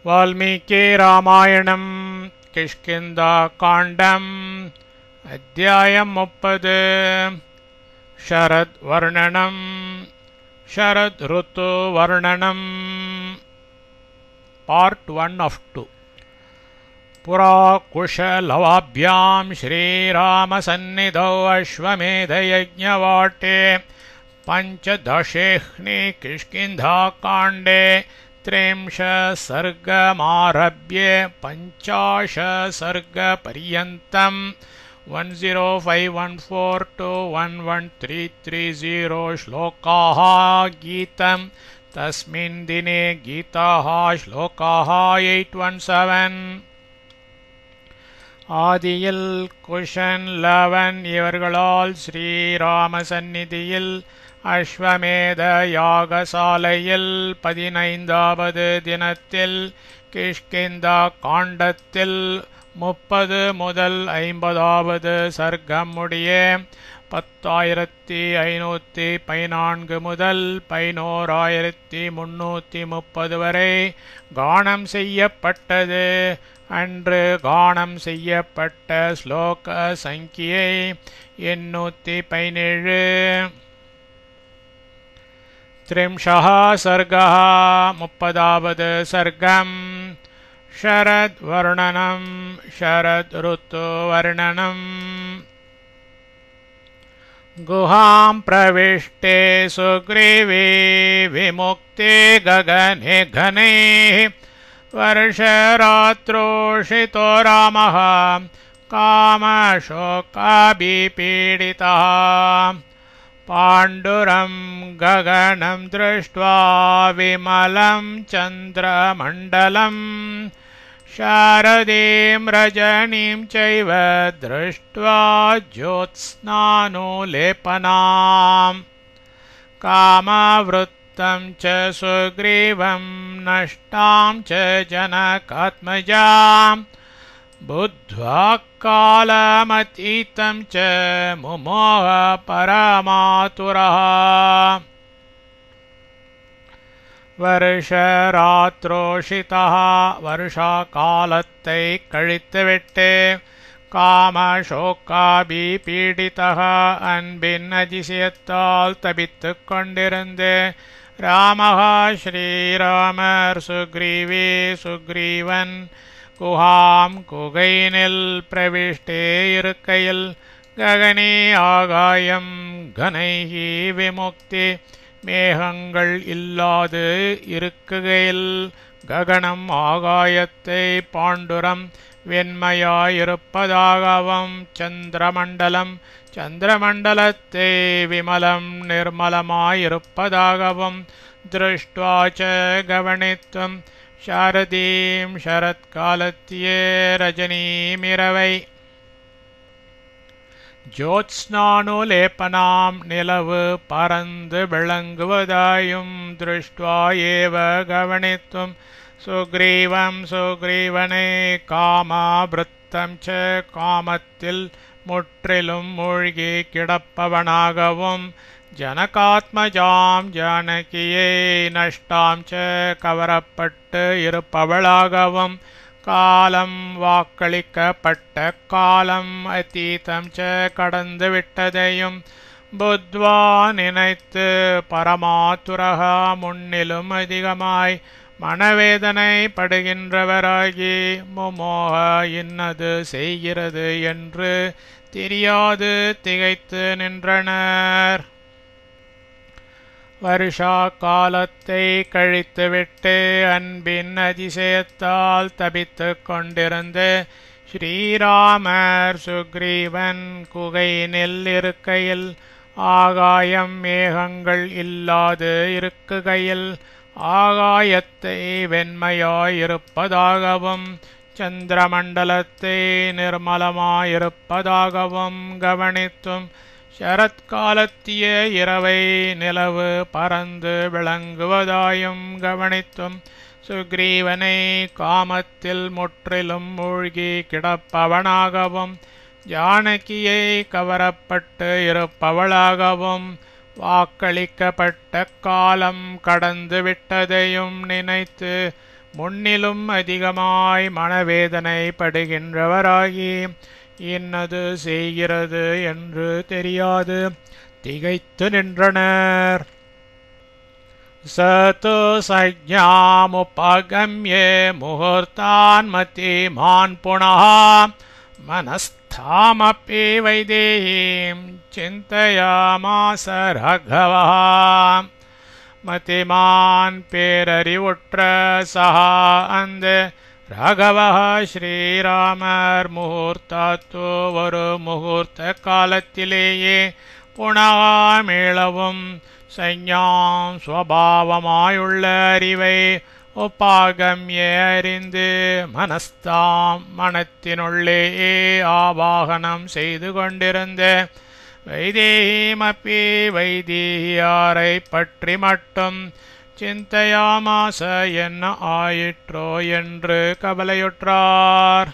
वाल्मीकि रामायणं किष्किन्धाकाण्डम् अध्यायं 30 शरद्वर्णनं शरदृतुवर्णनं part 1 of 2 पुरा कुशलवाभ्यां श्रीरामसन्निधौ अश्वमेधयज्ञवाटे पञ्चदशेऽह्नि किष्किन्धाकाण्डे 30 सर्गमारभ्य 50 सर्गपर्यन्तं 10514 to 11330 श्लोकाः गीतं तस्मिन् दिने गीताः श्लोकाः 817 ஆதியில் குஷன் லவன் இவர்களால் ஸ்ரீராமசந்நிதியில் அஸ்வமேத யாகசாலையில் 15வது தினத்தில் கிஷ்கிந்தா காண்டத்தில் 30 முதல் 50வது சர்க்கம் முடிய 10,514 முதல் 11,330 வரை கானம் செய்யப்பட்டது. அன்று கானம் செய்யப்பட்ட ஸ்லோக சங்கியை 817. 30 सर्गः 30வது सर्गम् शरद्वर्णनं शरदृतुवर्णनं गुहां प्रविष्टे सुग्रीवे विमुक्ते गगने घनैः वर्षरात्रोषितो रामः कामशोकाभिपीडितः पाण्डुरं गगनं दृष्ट्वा विमलं चन्द्रमण्डलं शारदीं रजनीं चैव दृष्ट्वा ज्योत्स्नानुलेपनाम् कामवृत्तं च सुग्रीवं नष्टां च जनकात्मजां बुद्ध्वा कालमतीतं च मुमोह परमातुरः வருஷராத்ரோஷிதः வருஷாகாலத்தை கழித்துவிட்டு காமசோகாபிபீடிதः அன்பின் அதிசயத்தால் தபித்துக் கொண்டிருந்து ராமः ஸ்ரீராமர் சுக்ரீவே சுக்ரீவன் குஹாம் குகையினில் பிரவிஷ்டே இருக்கையில் ககனே ஆகாயம் கனைஹி விமுக்தி மேகங்கள் இல்லாது இருக்குகையில் ககனம் ஆகாயத்தை பாண்டுரம் வெண்மையாயிருப்பதாகவும் சந்திரமண்டலம் சந்திரமண்டலத்தை விமலம் நிர்மலமாயிருப்பதாகவும் திருஷ்டுவா ச கவனித்தும் சாரதீம் சரத்காலத்தியே ரஜனீமிரவை ஜோத்ஸ்னானுலேபனாம் நிலவு பறந்து விளங்குவதாயும் திருஷ்டுவா ஏவ கவனித்தும் சுக்ரீவம் சுக்ரீவனை காமவிருத்தம் ச காமத்தில் முற்றிலும் மூழ்கி கிடப்பவனாகவும் ஜனகாத்மஜாம் ஜானகியை நஷ்டாம் ச கவரப்பட்டு இருப்பவளாகவும் காலம் வாக்களிக்கப்பட்ட காலம் அதீதம் ச கடந்து விட்டதையும் புத்வா நினைத்து பரமாத்துரக முன்னிலும் அதிகமாய் மனவேதனை படுகின்றவராகி முமோக இன்னது செய்கிறது என்று தெரியாது திகைத்து நின்றனர். வருஷா காலத்தை கழித்துவிட்டு அன்பின் அதிசயத்தால் தபித்துக் கொண்டிருந்து ஸ்ரீராமர் சுக்ரீவன் குகையினில் இருக்கையில் ஆகாயம் மேகங்கள் இல்லாது இருக்குகையில் ஆகாயத்தை வெண்மையாயிருப்பதாகவும் சந்திரமண்டலத்தை நிர்மலமாயிருப்பதாகவும் கவனித்தும் சரத்காலத்திய இரவை நிலவு பறந்து விளங்குவதாயும் கவனித்தும் சுக்ரீவனை காமத்தில் முற்றிலும் மூழ்கி கிடப்பவனாகவும் ஜானகியை கவரப்பட்டு இருப்பவளாகவும் வாக்களிக்கப்பட்ட காலம் கடந்து விட்டதையும் நினைத்து முன்னிலும் அதிகமாய் மனவேதனை படுகின்றவராகி இன்னது செய்கிறது என்று தெரியாது திகைத்து நின்றனர். சது சஞ்ஞாமுபகம்யே முகூர்த்தான் மதிமான் புனः மனஸ்தாமப்பி வைதேஹீம் சிந்தயாமாச ராகவः. மதிமான் பேரறிவுற்ற சஹா அந்த ராகவः ஸ்ரீராமர் முகூர்த்தாத்து ஒரு முகூர்த்த காலத்திலேயே புனः மீளவும் சஞ்ஞாம் ஸ்வபாவமாயுள்ள அறிவை உபாகம்ய அறிந்து மனஸ்தாம் மனத்தினுள்ளேயே ஆவாகனம் செய்து கொண்டிருந்த வைதேகிமப்பி வைதேகியாரை பற்றி மட்டும் சிந்தையாமாச என்ன ஆயிற்றோ என்று கவலையுற்றார்.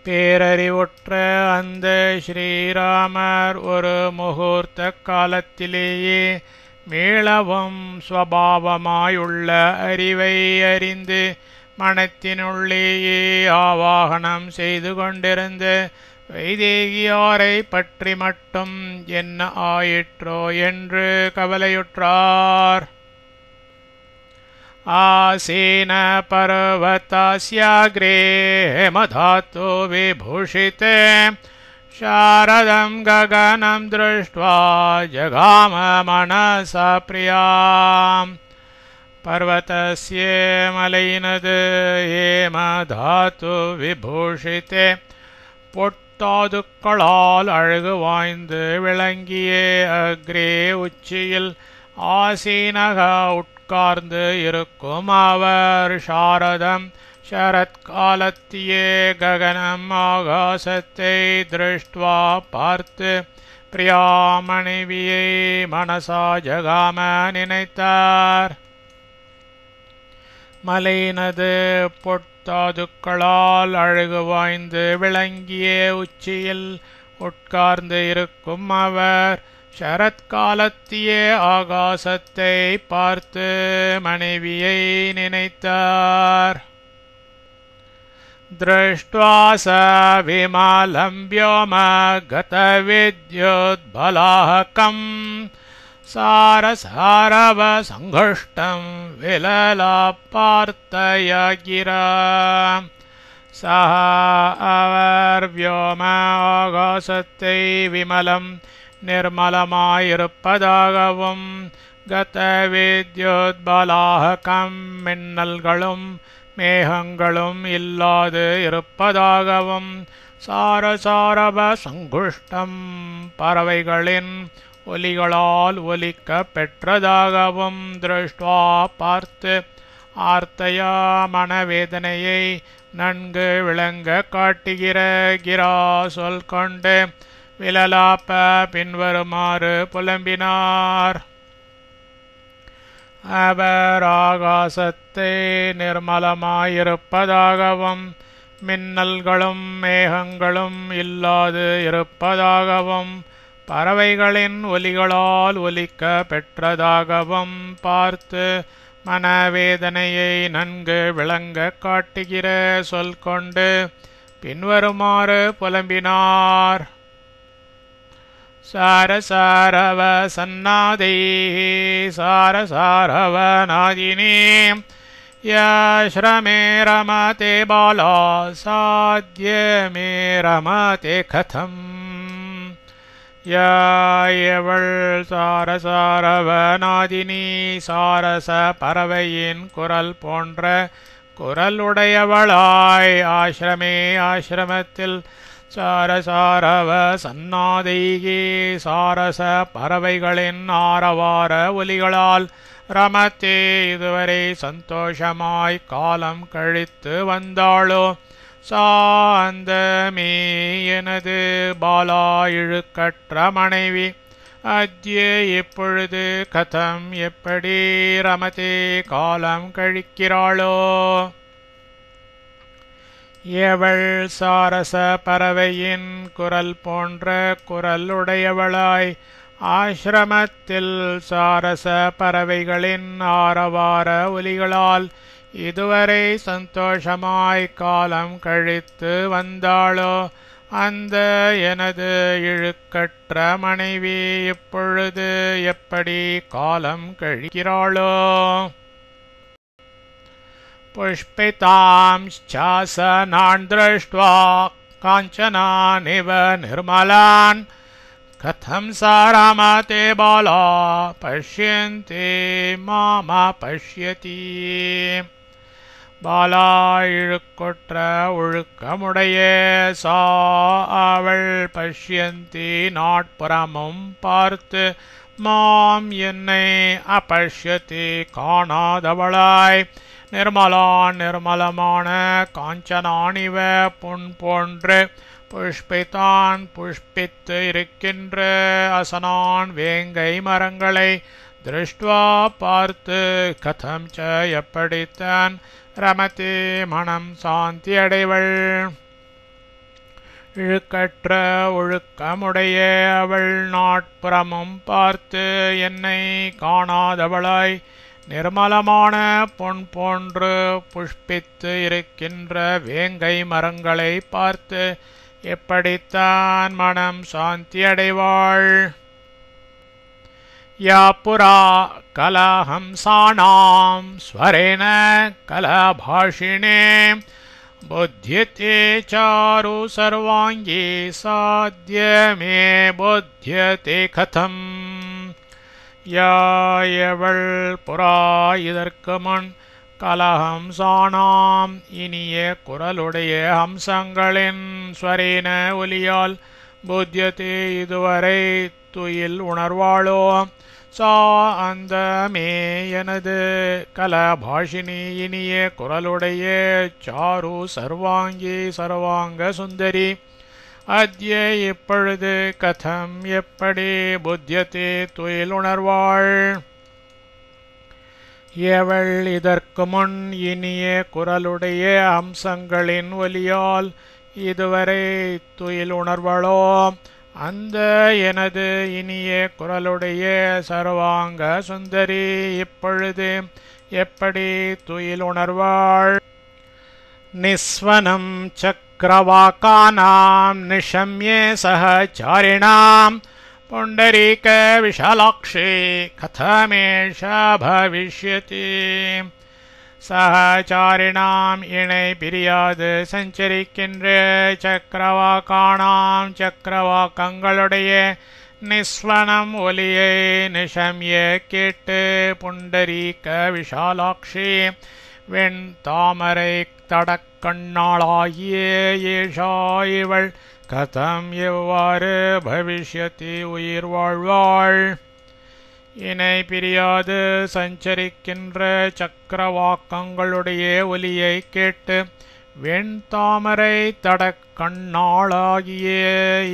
பேரறிவுற்ற அந்த ஸ்ரீராமர் ஒரு முகூர்த்த காலத்திலேயே மீளவும் ஸ்வபாவமாயுள்ள அறிவை அறிந்து மனத்தினுள்ளேயே ஆவாகனம் செய்து கொண்டிருந்த வைதேகியாரை பற்றி மட்டும் என்ன ஆயிற்றோ என்று கவலையுற்றார். ஆசீன பர்வதஸ்யாக்ரே மதாத்து விபூஷிதே शारदं गगनं दृष्ट्वा जगाम मनसा प्रियां. पर्वतस्य मलैनद हेमधातु விபூஷிதே பொட்டாதுக்களால் அழகு வாய்ந்து விளங்கிய அக்ரே உச்சியில் ஆசீனக உட்கார்ந்து இருக்கும் அவர் சாரதம் சரத்காலத்தியே ககனம் ஆகாசத்தை திருஷ்டுவா பார்த்து பிரியா மனைவியை மனசா ஜகாம நினைத்தார். மலையினது பொட்டாதுக்களால் அழகு வாய்ந்து விளங்கிய உச்சியில் உட்கார்ந்து இருக்கும் அவர் சரத்காலத்தியே ஆகாசத்தை பார்த்து மனைவியை நினைத்தார். दृष्ट्वा स विमलं व्योम गतविद्युद्बलाहकं सारसारवसङ्घुष्टं विललापार्तय गिरा. सः अवर्व्योम ஆகாசத்தை விமலம் நிர்மலமாயிருப்பதாகவும் கதவித்யுத்பலாஹகம் மின்னல்களும் மேகங்களும் இல்லாது இருப்பதாகவும் சாரசாரவ சங்குஷ்டம் பறவைகளின் ஒலிகளால் ஒலிக்க பெற்றதாகவும் திருஷ்டுவா பார்த்து ஆர்த்தையா மனவேதனையை நன்கு விளங்க காட்டுகிற கிரா சொல் கொண்டு விலலாப்ப பின்வருமாறு புலம்பினார். அவர் ஆகாசத்தை நிர்மலமாயிருப்பதாகவும் மின்னல்களும் மேகங்களும் இல்லாது இருப்பதாகவும் பறவைகளின் ஒலிகளால் ஒலிக்க பெற்றதாகவும் பார்த்து மனவேதனையை நன்கு விளங்க காட்டுகிற சொல் கொண்டு பின்வருமாறு புலம்பினார். சாரசாரவ சன்னாதை சாரசாரவ நாதினி யாஸ்ரமே ரமதே பாலா சாத்யமே ரமதே கதம். யாயவள் சாரசாரவ நாதினி சாரச பறவையின் குரல் போன்ற குரல் உடையவளாய் ஆசிரமே ஆசிரமத்தில் சாரசாரவ சன்னாதைகி சாரச பறவைகளின் ஆரவார ஒலிகளால் ரமத்தே இதுவரை சந்தோஷமாய் காலம் கழித்து வந்தாளோ சாந்தமே எனது பாலா இழுக்கற்ற மனைவி அத்ய இப்பொழுது கதம் எப்படி ரமதே காலம் கழிக்கிறாளோ. எவள் சாரச பறவையின் குரல் போன்ற குரல் உடையவளாய் ஆசிரமத்தில் சாரச பறவைகளின் ஆரவார ஒலிகளால் இதுவரை சந்தோஷமாய் காலம் கழித்து வந்தாளோ அந்த எனது இழுக்கற்ற மனைவி இப்பொழுது எப்படி காலம் கழிக்கிறாளோ? புஷ்பிதாம்ச்சாசனான் திருஷ்ட்வா காஞ்சனானிவ நிர்மலான் கதம் சாராமதே பாலா பஷ்யந்தி மாமா பஷ்யதி. பாலா இழுக்கொற்ற ஒழுக்கமுடைய சா அவள் பஷ்யந்தி நாட்புறமும் பார்த்து மாம் என்னை அபஷ்யதி காணாதவளாய் நிர்மலான் நிர்மலமான காஞ்சனானிவ பொன் போன்று புஷ்பிதான் புஷ்பித்து இருக்கின்ற அசனான் வேங்கை மரங்களை திருஷ்டுவா பார்த்து கதம் ச எப்படித்தான் ரமதி மனம் சாந்தி அடைவள். இழுக்கற்ற ஒழுக்கமுடைய அவள் நாட்புறமும் பார்த்து என்னை காணாதவளாய் நிர்மலமான பொன் போன்று புஷ்பித்து இருக்கின்ற வேங்கை மரங்களை பார்த்து எப்படித்தான் மனம் சாந்தி அடைவாள். யா புரா கலஹம்சானாம் ஸ்வரேன கலபாஷிணே புத்யதே சாரு சர்வாங்கி சாத்ய மே புத்யதே கதம். யாயவள் புறா இதற்கு முன் கலஹம்சானாம் இனிய குரலுடைய ஹம்சங்களின் ஸ்வரேன ஒலியால் புத்யதே இதுவரை துயில் உணர்வாளோ சா அந்த மே எனது கலபாஷினி இனிய குரலுடைய சாரு சர்வாங்கி சர்வாங்க சுந்தரி அத்ய இப்பொழுது கதம் எப்படி புத்யதே துயில் உணர்வாள். எவள் இதற்கு முன் இனிய குரலுடைய அம்சங்களின் ஒலியால் இதுவரை துயில் உணர்வாளோ அந்த எனது இனிய குரலுடைய சர்வாங்க சுந்தரி இப்பொழுது எப்படி துயில் உணர்வாள். நிஸ்வனம் சக்கரவாக்கானாம் நிஷம்யே சஹசாரிணாம் புண்டரீக விஷாலாக்ஷி கதமேஷ பவிஷ்யதி. சஹசாரிணாம் இணை பிரியாது சஞ்சரிக்கின்ற சக்கரவாக்கானாம் சக்கரவாக்கங்களுடைய நிஸ்வனம் ஒலியை நிஷம்ய கேட்டு புண்டரீக விஷாலாக்ஷி வெண் தாமரை தடக்கண்ணாளாகிய ஏஷா இவள் கதம் எவ்வாறு பவிஷ்யதி உயிர் வாழ்வாள். இணை பிரியாது சஞ்சரிக்கின்ற சக்கரவாக்கங்களுடைய ஒலியை கேட்டு வெண் தாமரை தடக்கண்ணாளாகிய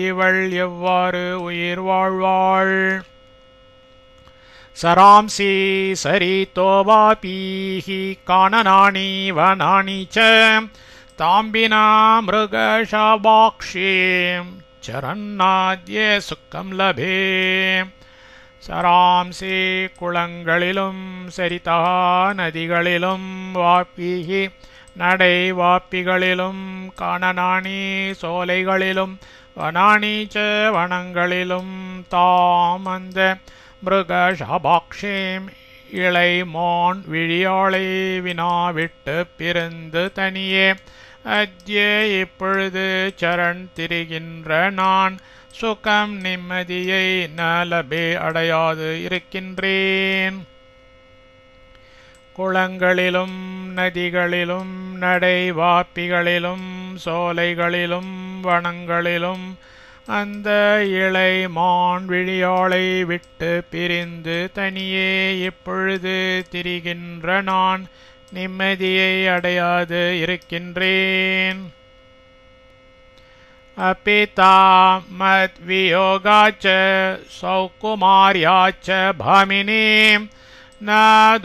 இவள் எவ்வாறு உயிர் வாழ்வாள். சராம்சி சரிதோ வாபீஹி கானனானி வனானி ச தாம்பினா மிருகஷபாக்ஷீம் சரன்னாத்யே சுக்கம் லபே. சராம்சி குளங்களிலும் சரிதா நதிகளிலும் வாப்பிஹி நடை வாப்பிகளிலும் கானனானி சோலைகளிலும் வனானி ச வனங்களிலும் தாம் அந்த மிருகஷபாக்ஷீம் இளை மான் விழியாளை வினாவிட்டு பிறந்து தனியே அத்ய இப்பொழுது சரண் திரிகின்ற நான் சுகம் நிம்மதியை நலபே அடையாது இருக்கின்றேன். குளங்களிலும் நதிகளிலும் நடை வாப்பிகளிலும் சோலைகளிலும் வனங்களிலும் அந்த இளை மான் விழியாளை விட்டு பிரிந்து தனியே இப்பொழுது திரிகின்ற நான் நிம்மதியை அடையாது இருக்கின்றேன். அபிதா மத் வியோகாச்ச சௌகுமார்யாச்ச பாமினி ந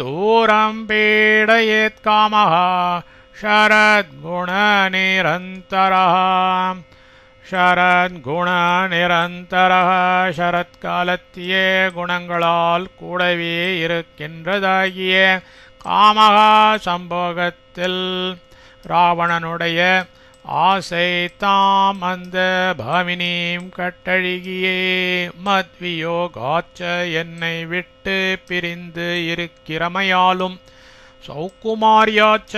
தூரம் பீடயேத் காமஹ ஷரத் குண நிரந்தரஹ. ஷரத்குண நிரந்தரः ஷரத்காலத்தியே குணங்களால் கூடவே இருக்கின்றதாகிய காமகா சம்போகத்தில் ராவணனுடைய ஆசை தாம் அந்த பாமினீம் கட்டழகியே மத்வியோகாச்ச என்னை விட்டு பிரிந்து இருக்கிறமையாலும் சௌக்குமாரியாச்ச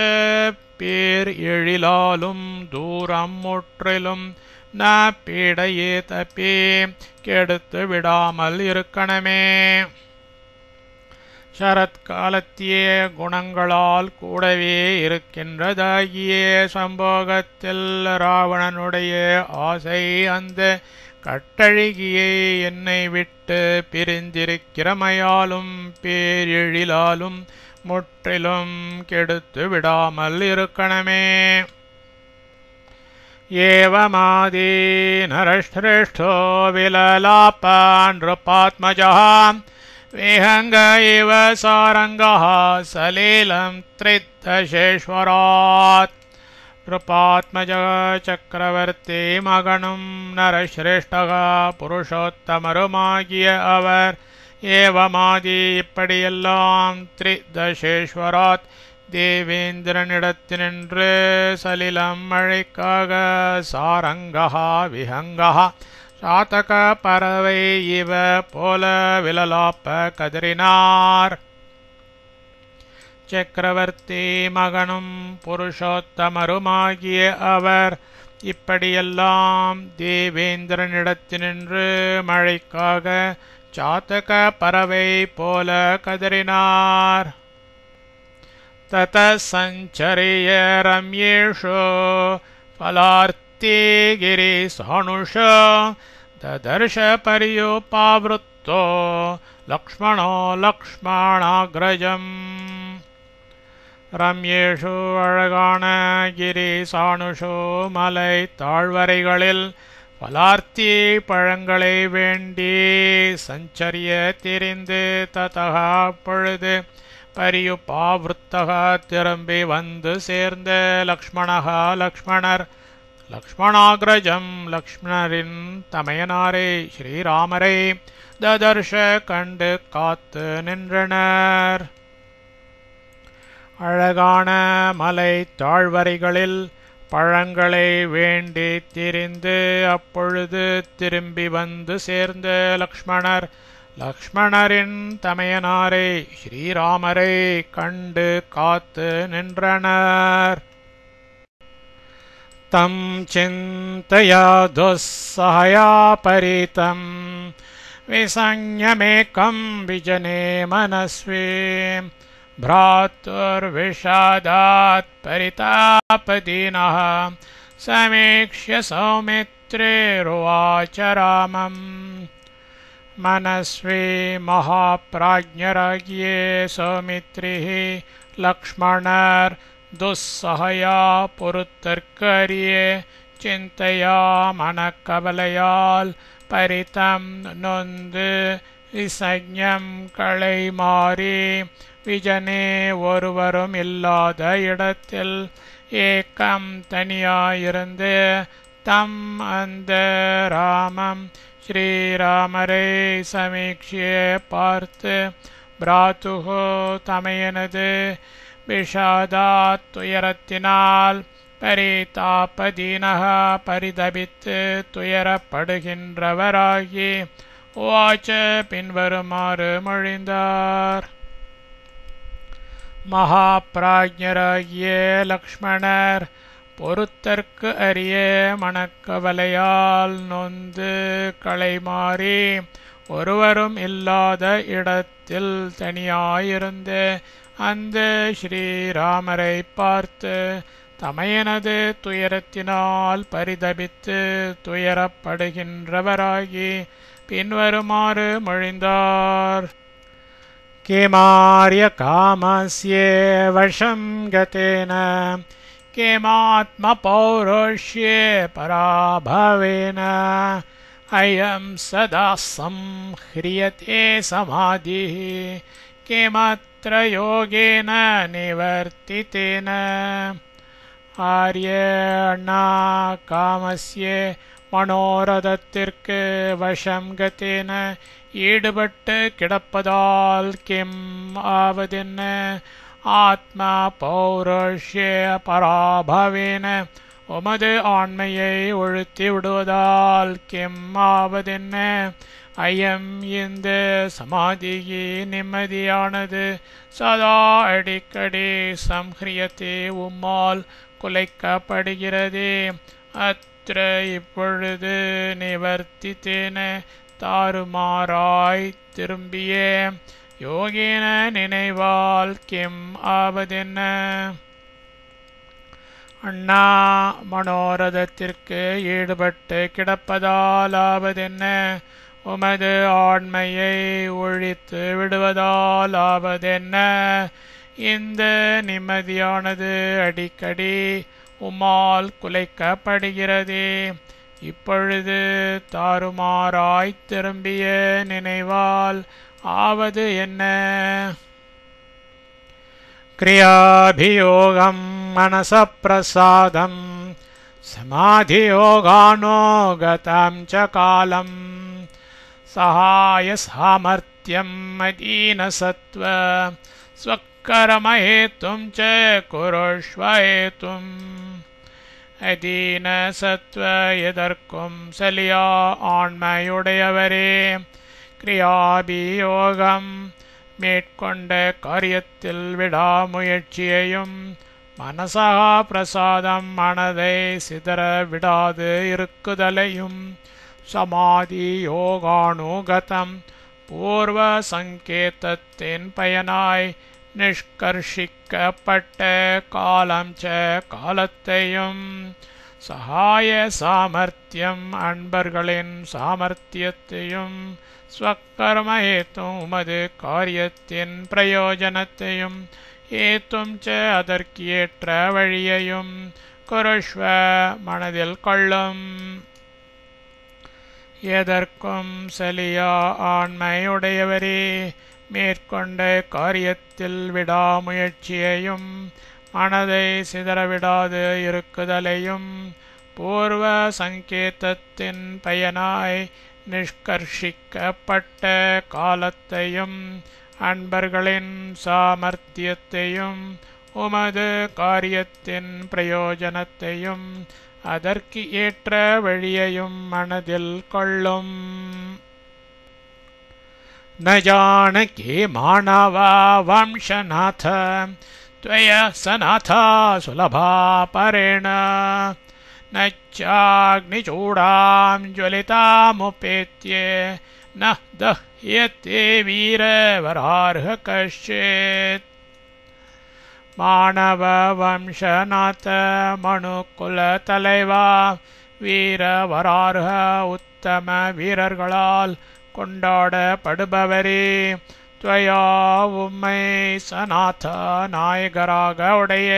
பேர் எழிலாலும் தூரம் முற்றிலும் ந பீடையே தப்பே கெடுத்து விடாமல் இருக்கணுமே. சரத்காலத்திய குணங்களால் கூடவே இருக்கின்றதாகிய சம்போகத்தில் ராவணனுடைய ஆசை அந்த கட்டழகியை என்னை விட்டு பிரிந்திருக்கிறமையாலும் பேரெழிலாலும் முற்றிலும் கெடுத்து விடாமல் இருக்கணுமே. ஏவமாதி நரஸ்ரேஷ்டோ விலலாப நிருபாத்மஜः விஹங்க இவ சாரங்கः சலீலம் த்ரித்தசேஸ்வராத். நிருபாத்மஜ சக்கரவர்த்தி மகனும் நரஸ்ரேஷ்டக புருஷோத்தமருமாகிய அவர் ஏவமாதி இப்படியெல்லாம் த்ரிதசேஸ்வராத் தேவேந்திரனிடத்தினின்று சலிலம் மழைக்காக சாரங்கஹா விஹங்கஹா சாதக பறவை இவ போல விலலாப்ப கதறினார். சக்கரவர்த்தி மகனும் புருஷோத்தமருமாகிய அவர் இப்படியெல்லாம் தேவேந்திரனிடத்தினின்று மழைக்காக சாதக பறவை போல கதறினார். தத சஞ்சரிய ரம்யேஷோ பலார்த்தி கிரிசானுஷ ததர்ஷ பரியோபாவிருத்தோ லக்ஷ்மணோ லக்ஷ்மணாக்ரஜம். ரம்யேஷு அழகான கிரிசானுஷோ மலை தாழ்வரைகளில் பலார்த்தி பழங்களை வேண்டி சஞ்சரிய தெரிந்து ததக பொழுது பரியுபாவிருத்தக திரும்பி வந்து சேர்ந்த லக்ஷ்மணஹா லக்ஷ்மணர் லக்ஷ்மணாக்ரஜம் லக்ஷ்மணரின் தமையனாரை ஸ்ரீராமரை ததர்ஷ கண்டு காத்து நின்றனர். அழகான மலை தாழ்வரைகளில் பழங்களை வேண்டி திரிந்து அப்பொழுது திரும்பி வந்து சேர்ந்த லக்ஷ்மணர் லக்ஷ்மணரின் தமையனாரை ஸ்ரீராமரை கண்டு காத்து நின்றனர். தம் சிந்தயா துஸ்ஸஹயா பரிதம் விசஞ்ஞமேகம் விஜனே மனஸ்வே भ्रातुर्विषादात् परितापदीनः समीक्ष्य सौमित्रेरुवाच रामम्. मनस्वी महाप्राज्ञराज्ञे सौमित्रिः लक्ष्मणर् दुस्सहया पुरुतर्कर्ये चिन्तया मनकबलयाल परितं नொந்து விசஞ்ஞம் களை மாறி விஜனே ஒருவரும் இல்லாத இடத்தில் ஏக்கம் தனியாயிருந்து தம் அந்த ராமம் ஸ்ரீராமரை சமீக்ஷிய பார்த்து பிராத்துகோ தமையனது விஷாதாத் துயரத்தினால் பரிதாபதீனஹ பரிதபித்து துயரப்படுகின்றவராகி வாச்ச பின்வருமாறு மொழிந்தார். மகாப்ராஜ்ஞராகிய லக்ஷ்மணர் பொறுத்தற்கு அரிய மனக்கவலையால் நொந்து களைமாறி ஒருவரும் இல்லாத இடத்தில் தனியாயிருந்த அந்த ஸ்ரீராமரை பார்த்து தமையனது துயரத்தினால் பரிதபித்து துயரப்படுகின்றவராகி பின்வருமாறு மொழிந்தார். கிமார்ய காமஸ்ய வசம் கதேன கிமாத்ம பௌருஷ்யே பராபவேன அயம் சதா சம்ஹ்ரியதே சமாதிः கிமத்ர யோகேன நிவர்த்திதேன. ஆர்யேண காமஸ்ய மனோரதத்திற்கு வசம் கத்தேன ஈடுபட்டு கிடப்பதால் கிம் ஆவதென்ன? ஆத்மா பௌருஷ்ய பராபவேன உமது ஆண்மையை ஒழுத்தி விடுவதால் கிம் ஆவதென்ன? ஐயம் இந்த சமாதியே நிம்மதியானது சதா அடிக்கடி சம்ஹ்ரியத்தே உம்மால் குலைக்கப்படுகிறதே. அத்ர இப்பொழுது நிவர்த்தித்தேன தாறுமாறாய் திரும்பிய யோகின நினைவால் கிம் ஆவதென்ன? அண்ணா மனோரதத்திற்கு ஈடுபட்டு கிடப்பதால் ஆவதென்ன? உமது ஆண்மையை ஒழித்து விடுவதால் ஆவதென்ன? இந்த நிம்மதியானது அடிக்கடி உம்மால் குலைக்கப்படுகிறதே. இப்பொழுது தாறுமாறாய் திரும்பிய நினைவால் ஆவது என்ன? கிரியாபியோகம் மனசப்பிரசாதம் சமாதியோகானோகதம் ச காலம் சகாய சாமர்த்தியம் அதீனசத்வ ஸ்வக்கரமஹேத்தும் ச குருஷ்வஹேத்தும். அதீனசத்வ எதற்கும் சலியா ஆண்மையுடையவரே, கிரியாபியோகம் மேற்கொண்ட காரியத்தில் விடாமுயற்சியையும் மனசா பிரசாதம் மனதை சிதற விடாது இருக்குதலையும் சமாதி யோகானுகதம் பூர்வ சங்கேதத்தின் பயனாய் நிஷ்கர்ஷிக்கப்பட்ட காலம் ச காலத்தையும் சகாய சாமர்த்தியம் அன்பர்களின் சாமர்த்தியத்தையும் ஸ்வக்கர்மஹேத்தும் உமது காரியத்தின் பிரயோஜனத்தையும் ஏத்தும் ச அதற்கு ஏற்ற வழியையும் குருஷ்வ மனதில் கொள்ளும். எதற்கும் சலியா ஆண்மையுடையவரே, மேற்கொண்ட காரியத்தில் விடாமுயற்சியையும் மனதை சிதறவிடாது இருக்குதலையும் பூர்வ சங்கேதத்தின் பயனாய் நிஷ்கர்ஷிக்கப்பட்ட காலத்தையும் அன்பர்களின் சாமர்த்தியத்தையும் உமது காரியத்தின் பிரயோஜனத்தையும் அதற்கு ஏற்ற வழியையும் மனதில் கொள்ளும். ந ஜானகி மாணவா வம்சநாத த்வய சநாதா சுலபா பரேண ந சாக்னிச்சூடாம் ஜ்வலிதாமுபேத்ய ந தஹ்யத்தே வீரவரார்ஹ கஷ்சித். மாணவ வம்சநாத மனுக்குல தலைவா, வீரவரார்ஹ உத்தம வீரர்களால் கொண்டாடப்படுபவரே, துவயா உம்மை சநாத நாயகராக உடைய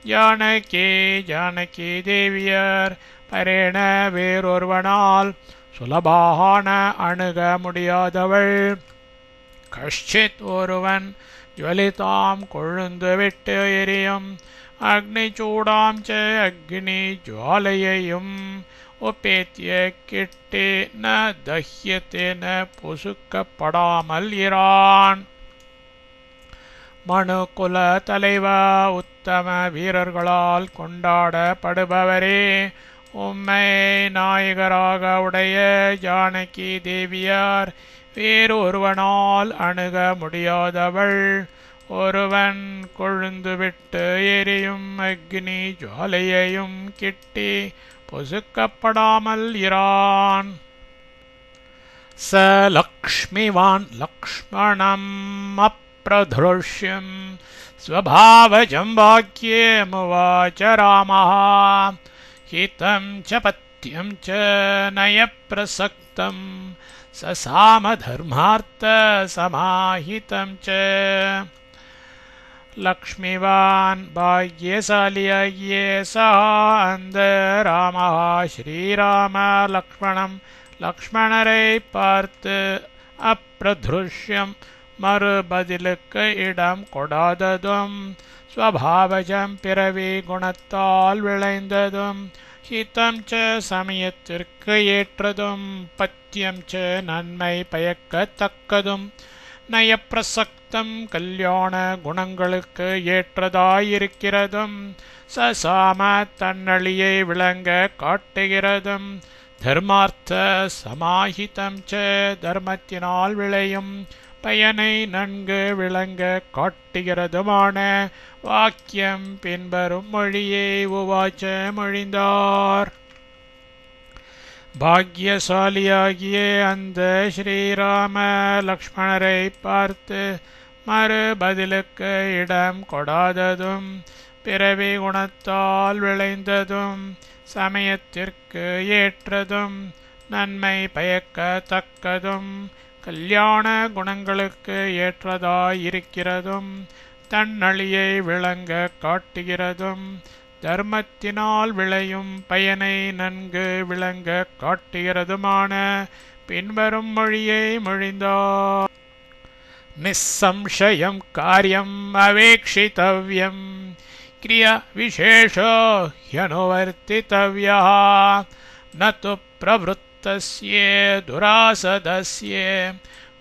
ஜானகி ஜானகி தேவியர் பரேண வேறொருவனால் சுலபான அணுக முடியாதவள். கஷ்சித் ஒருவன் ஜ்வலிதாம் கொழுந்து விட்டு எரியும் அக்னி சூடாம் ச அக்னி ஜுவாலையையும் உபேத்திய கிட்டே ந தஹ்யத்தேன பொசுக்கப்படாமல் இரான். மனுக்குல தலைவா, உத்தம வீரர்களால் கொண்டாடப்படுபவரே, உம்மை நாயகராக உடைய ஜானகி தேவியார் வேறு ஒருவனால் அணுக முடியாதவள். ஒருவன் கொழுந்துவிட்டு எரியும் அக்னி ஜுவாலையையும் கிட்டி பொசுக்கப்படாமல் இரான். ச லக்ஷ்மிவான் லக்ஷ்மணம் அப்ரத்ருஷ்யம் ஸ்வபாவஜம் வாக்யமுவாச ராமः ஹிதம் ச பத்யம் ச நய பிரசக்தம் சசாமதர்மார்த்த சமாஹிதம் ச. லக்ஷ்மிவான் பாக்யசாலியாகிய அந்த ராமः ஸ்ரீராம லக்ஷ்மணம் லக்ஷ்மணரை பார்த்து அப்ரத்ருஷ்யம் மறுபதிலுக்கு இடம் கொடாததும் ஸ்வபாவஜம் பிறவி குணத்தால் விளைந்ததும் ஹிதம் ச சமயத்திற்கு ஏற்றதும் பத்தியம் ச நன்மை பயக்கத்தக்கதும் நயப்பிரசக்தம் கல்யாண குணங்களுக்கு ஏற்றதாயிருக்கிறதும் சசாம தன்னழியை விளங்க காட்டுகிறதும் தர்மார்த்த சமாஹிதம் ச தர்மத்தினால் விளையும் பயனை நன்கு விளங்க காட்டுகிறதுமான வாக்கியம் பின்வரும் மொழியை உவாச்ச மொழிந்தார். பாக்யசாலியாகிய அந்த ஸ்ரீராம லக்ஷ்மணரை பார்த்து மறுபதிலுக்கு இடம் கொடாததும் பிறவி குணத்தால் விளைந்ததும் சமயத்திற்கு ஏற்றதும் நன்மை பயக்கத்தக்கதும் கல்யாண குணங்களுக்கு ஏற்றதாயிருக்கிறதும் தன்னழியை விளங்க காட்டுகிறதும் தர்மத்தினால் விளையும் பயனை நன்கு விளங்க காட்டுகிறதுமான பின்வரும் மொழியை மொழிந்தார். நிசம்சயம் காரியம் அவேக்ஷிதவ்யம் கிரியா விசேஷோ ஹ்யனுவர்த்திதவ்யः நது பிரவருத்தஸ்ய துராசதஸ்ய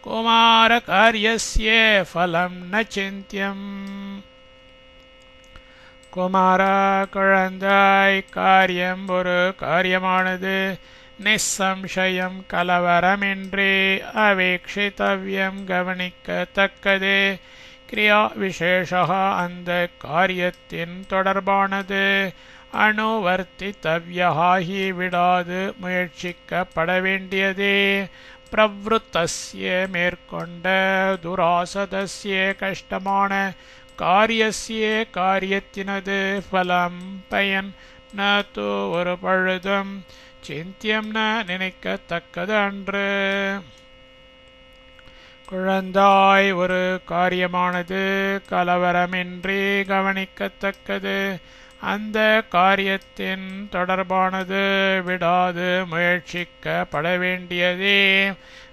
குமார காரியஸ்ய ஃபலம் ந சிந்தியம். குமாரா குழந்தாய், காரியம் ஒரு காரியமானது நிசம்சயம் கலவரமின்றி அவேக்ஷிதவ்யம் கவனிக்கத்தக்கது. கிரியா விசேஷா அந்த காரியத்தின் தொடர்பானது அனுவர்த்தித்தவ்யஹி விடாது முயற்சிக்கப்பட வேண்டியதே. பிரவருத்தஸ்ய மேற்கொண்ட துராசதஸ்ய கஷ்டமான காரியஸ்ய காரியத்தினது பலம் பயன் நது ஒரு பழுதும் சிந்தியம் ந நினைக்கத்தக்கது அன்று. குழந்தாய், ஒரு காரியமானது கலவரமின்றி கவனிக்கத்தக்கது. அந்த காரியத்தின் தொடர்பானது விடாது முயற்சிக்கப்பட வேண்டியதே.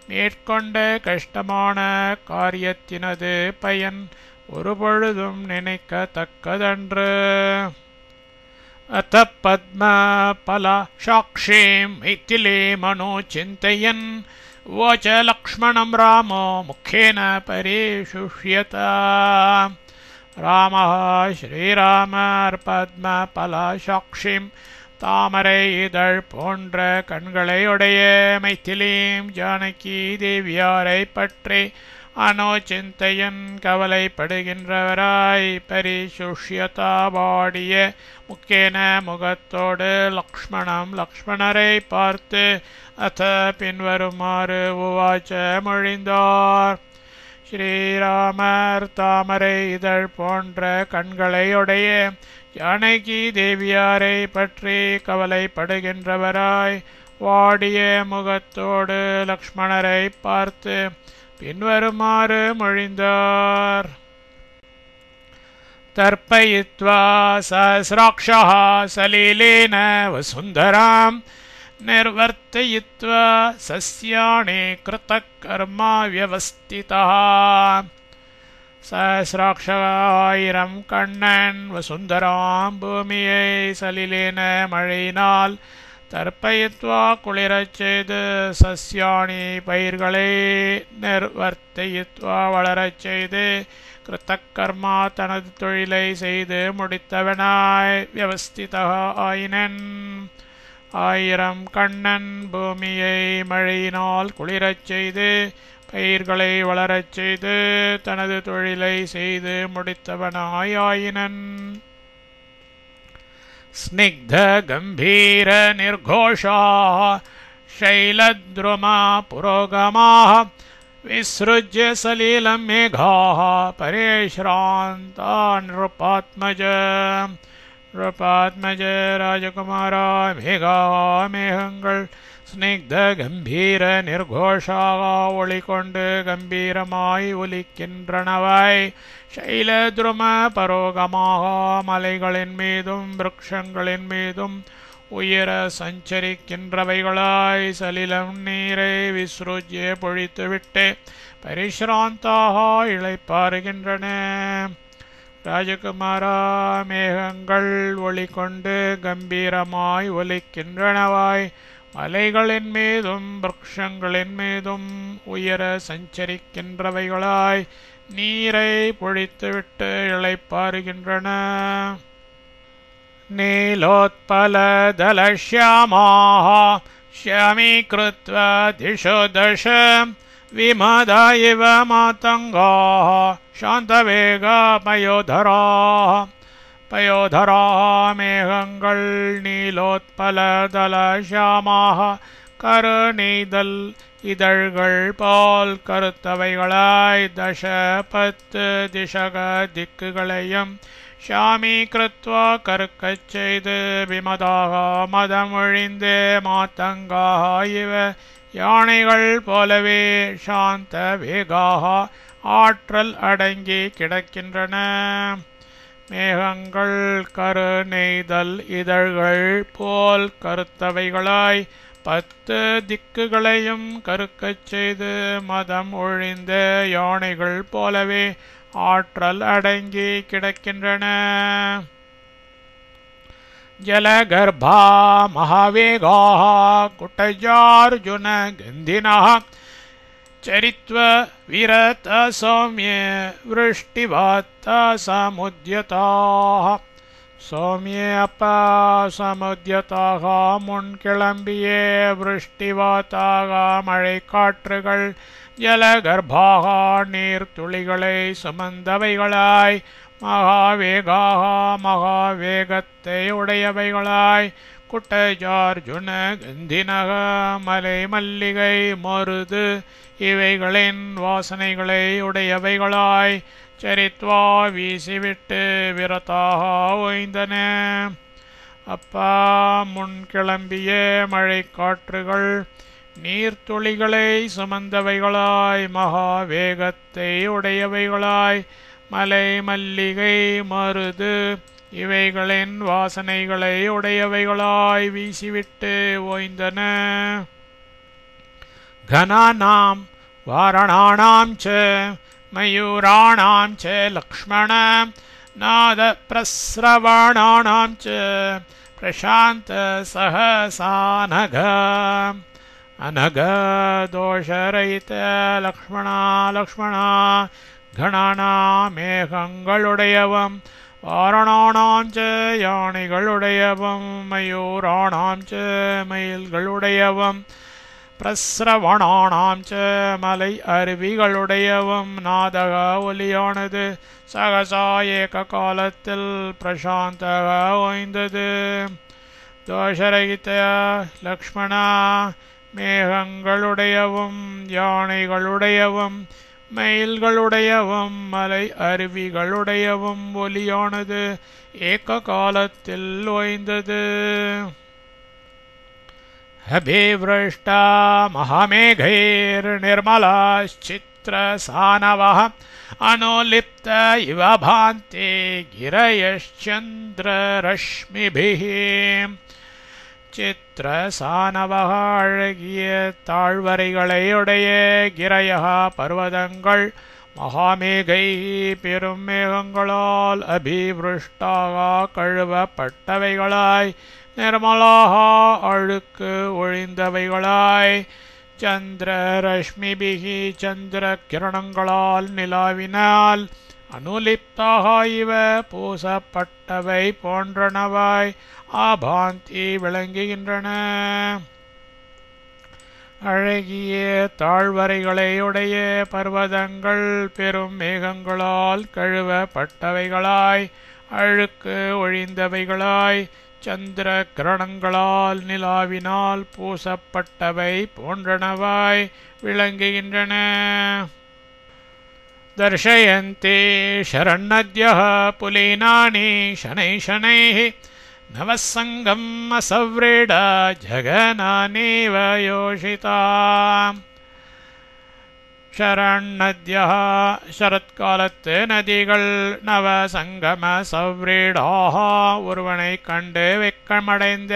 மேற்கொண்ட கஷ்டமான காரியத்தினது பயன் ஒரு பொழுதும் நினைக்கத்தக்கதன்று. அத பத்ம பல சாக்ஷீம் மைதிலே மனோ சிந்தையன் வோச லக்ஷ்மணம் ராமோ முக்கேன பரிசுஷ்யத. ராமः ஸ்ரீராமர் பத்ம பல சாக்ஷீம் தாமரை இதழ் போன்ற கண்களையுடைய மைதிலீம் ஜானகி தேவியாரை பற்றி அனோச்சிந்தையன் கவலைப்படுகின்றவராய் பரிசுஷ்யதா வாடிய முக்கேன முகத்தோடு லக்ஷ்மணரை பார்த்து அத பின்வருமாறு உவாச்ச மொழிந்தார். ஸ்ரீராமர் தாமரை இதழ் போன்ற கண்களையுடைய ஜானகி தேவியாரை பற்றி கவலைப்படுகின்றவராய் வாடிய முகத்தோடு லக்ஷ்மணரை பார்த்து பின்வருமாறு மொழிந்தார். தர்ப்பயித்வா சஹஸ்ராக்ஷः சலீலேன வசுந்தராம் நிர்வர்த்தயித்வா சஸ்யாணி கிருதகர்மா வியவஸ்திதः. சஹஸ்ராக்ஷः ஆயிரம் கண்ணன் வசுந்தராம் பூமியை சலிலேன மழையினால் தர்ப்பயித்வா குளிரச் செய்து சஸ்யாணி பயிர்களை நிர்வர்த்தயித்வா வளரச் செய்து கிருத்தகர்மா தனது தொழிலை செய்து முடித்தவனாய் வியவஸ்திதா ஆயினன். ஆயிரம் கண்ணன் பூமியை மழையினால் குளிரச் செய்து பயிர்களை வளரச் செய்து தனது தொழிலை செய்து முடித்தவனாய் ஆயினன். ஸ்னிக்த கம்பீர நிர்கோஷாः शैलद्रुमा पुरोगमाः विसृज्य सलीलं मेघाः परेश्रान्ता नृपात्मज. नृपात्मज राजकुमारा मेघाः மேகங்கள் ஸ்னிக்த கம்பீர நிர்கோஷாக ஒளிகொண்டு கம்பீரமாய் ஒலிக்கின்றனவாய். சைலத்ரும பரோகமாக மலைகளின் மீதும் விருட்சங்களின் மீதும் உயர சஞ்சரிக்கின்றவைகளாய் சலிலம் நீரை விஸ்ருஜ்ய பொழித்துவிட்டு பரிஷ்ராந்தாக இளைப்பாறுகின்றன. ராஜகுமாரா, மேகங்கள் ஒளி கொண்டு கம்பீரமாய் ஒலிக்கின்றனவாய் மலைகளின் மீதும் விருட்சங்களின் மீதும் உயர சஞ்சரிக்கின்றவைகளாய் நீரை பொழித்துவிட்டு இளைப்பாறுகின்றன. நீலோத்பலதலஷ்யாமாः ஷ்யாமீக்ருத்வா திஷோ தಶ விமதா இவ மாதங்காः சாந்தவேகா பயோதராः மேகங்கள் நீலோத்பலதலஷ்யாமாः கருநெய்தல் இதழ்கள் போல் கருத்தவைகளாய் தச 10 திசக திக்குகளையும் ஷாமீகிருத்வா கருக்கச் செய்து விமதாக மதமொழிந்து மாதங்காக இவ யானைகள் போலவே சாந்த வேகாக ஆற்றல் அடங்கி கிடக்கின்றன. மேகங்கள் கரு நெய்தல் இதழ்கள் போல் கருத்தவைகளாய் 10 திக்குகளையும் கருக்கச் செய்து மதம் ஒழிந்த யானைகள் போலவே ஆற்றல் அடங்கி கிடக்கின்றன. ஜலகர்பா மகாவேகாः குட்டஜார்ஜுன கந்தினः சரித்வ விரத சௌமிய விருஷ்டிவாத்த சமுத்யதாः சௌமிய அப்பா சமுத்யதாக முன்கிளம்பியே விருஷ்டிவாத்தாக மழை காற்றுகள் ஜலகர்பாக நீர்த்துளிகளை சுமந்தவைகளாய் மகாவேகாக மகாவேகத்தை உடையவைகளாய் குட்டஜார்ஜுன கந்தினக மலை மல்லிகை மருது இவைகளின் வாசனைகளை உடையவைகளாய் சரித்வா வீசிவிட்டு விரதாக ஓய்ந்தன. அப்பா முன்கிளம்பிய மழை காற்றுகள் நீர்த்துளிகளை சுமந்தவைகளாய் மகாவேகத்தை உடையவைகளாய் மலை மல்லிகை மருது இவைகளின் வாசனைகளை உடையவைகளாய் வீசிவிட்டு ஓய்ந்தன. கனானாம் வாரணானாம் ச மயூராணாம் ச லக்ஷ்மண நாத பிரஸ்ரவணானாம் ச பிரசாந்த சஹசானக அனக தோஷரயித லக்ஷ்மணா கணானா மேகங்களுடையவம் வாரணானாம் ச யானைகளுடையவம் மயூராணாம் ச மயில்களுடையவம் பிரஸ்ரவணானாம் ச மலை அருவிகளுடையவம் நாதக ஒலியானது சகசா ஏக காலத்தில் பிரசாந்தக ஓய்ந்தது. தோஷரகித லக்ஷ்மணா மேகங்களுடையவும் யானைகளுடையவும் மயில்களுடையவும் மலை அருவிகளுடையவும் ஒலியானது ஏக காலத்தில் ஓய்ந்தது. அபிவ்ருஷ்டா மகாமேகைர் நிர்மலாச்சித்ரசானவः அனுலிப்த இவ பாந்தி கிரயச்சந்திர ரஷ்மிபிः சித்ரசானவः அழகிய தாழ்வரைகளையுடைய கிரயः பர்வதங்கள் மகாமேகை பெரும் மேகங்களால் அபிவ்ருஷ்டாக கழுவப்பட்டவைகளாய் நிர்மலாக அழுக்கு ஒழிந்தவைகளாய் சந்திர ரஷ்மிபிகி சந்திர கிரணங்களால் நிலாவினால் அனுலிப்தாக இவ பூசப்பட்டவை போன்றனவாய் ஆபாந்தி விளங்குகின்றன. அழகிய தாழ்வரைகளையுடைய பர்வதங்கள் பெரும் மேகங்களால் கழுவப்பட்டவைகளாய் அழுக்கு ஒழிந்தவைகளாய் சந்திர கிரணங்களால் நிலாவினால் பூசப்பட்டவை போன்றனவாய் விளங்குகின்றன. தர்ஷயந்தி ஷரண்ணத்யः புலீனானி ஷனை ஷனைः நவசங்கம் அசவ்ரீட ஜகனானேவ யோஷிதா ஷரண்நத்யः சரத்காலத்து நதிகள் நவ சங்கம சவ்ரீடாக ஒருவனை கண்டு வெட்கமடைந்த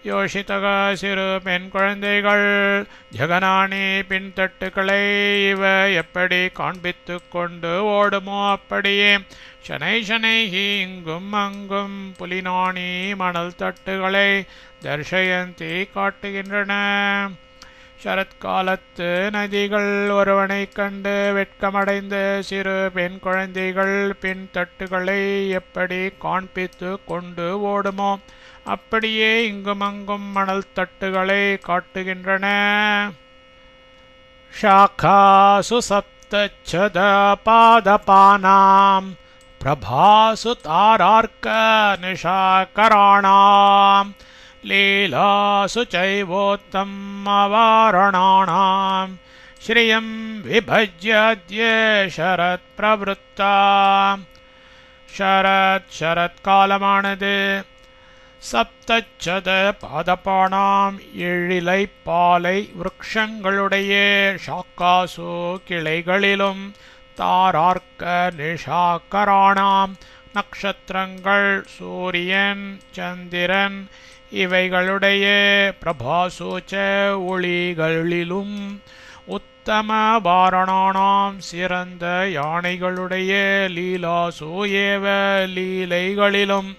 யோஷிதக சிறு பெண் குழந்தைகள் ஜெகனானி பின்தட்டுக்களை இவ எப்படி காண்பித்து கொண்டு ஓடுமோ அப்படியே சனை சனைஹி இங்கும் அங்கும் புலினானி மணல் தட்டுகளை தர்ஷயந்தி காட்டுகின்றன. சரத்காலத்து நதிகள் ஒருவனை கண்டு வெட்கமடைந்த சிறு பெண் குழந்தைகள் பின் தட்டுகளை எப்படி காண்பித்து கொண்டு ஓடுமோ அப்படியே இங்குமங்கும் மணல் தட்டுகளை காட்டுகின்றன. ஷாகாசு சப்தச்சத பாதபானாம் பிரபாசு தாரார்க்க நிஷாகராணாம் லீலாசு சைவோத்தம் அவாரணாணாம் ஸ்ரீயம் விபஜ்யத்ய சரத் பிரவருத்தா. சரத்காலமானது சப்தச்சத பாதபானாம் எழிலை பாலை விருக்ஷங்களுடைய ஷாக்காசு கிளைகளிலும் தாரார்க்க நிஷாகராணாம் நக்ஷத்திரங்கள் சூரியன் சந்திரன் இவைகளுடைய பிரபாசோச்ச ஒளிகளிலும் உத்தம வாரணானாம் சிறந்த யானைகளுடைய லீலாசோ ஏவ லீலைகளிலும்